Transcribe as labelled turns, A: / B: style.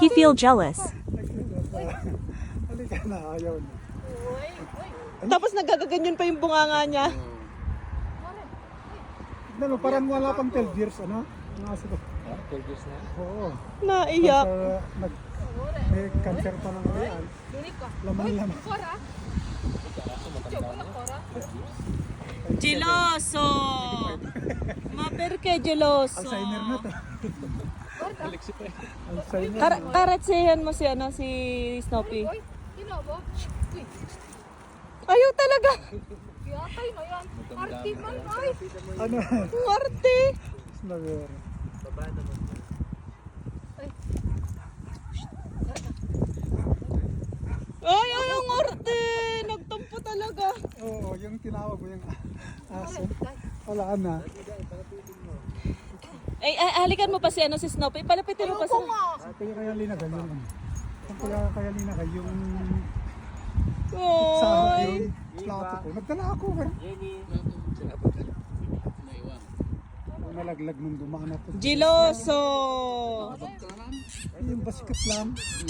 A: He feel jealous.
B: Halika na, ayaw na.
C: Tapos nagagaganyan pa yung bunganga niya.
B: Tignan mo, parang wala pang 12 years, ano? Ang aso ko.
D: 12 years na.
B: Oo.
C: Naiyak.
B: May cancer pa ng real. Laman-laman.
C: Geloso. Maperke geloso.
B: Alzheimer na to. Alzheimer.
C: Karatsehan mo si si Snoopy. Ayaw talaga.
B: Ano?
C: Marte.
B: Nagero.
C: Ay, ayaw Marte. Nagtampo talaga.
B: Oo, yung tinawag mo yung aso. Wala na.
C: Ay, halikan mo pa si Snoopy. Palapitin mo pa si...
B: Kaya linagal yung ano. Kaya linagal yung sa
C: Oy.
B: yung plato ko. Nagdala ako. Nalaglag nung dumaan na to.
C: Geloso.
B: Yung basikat lang.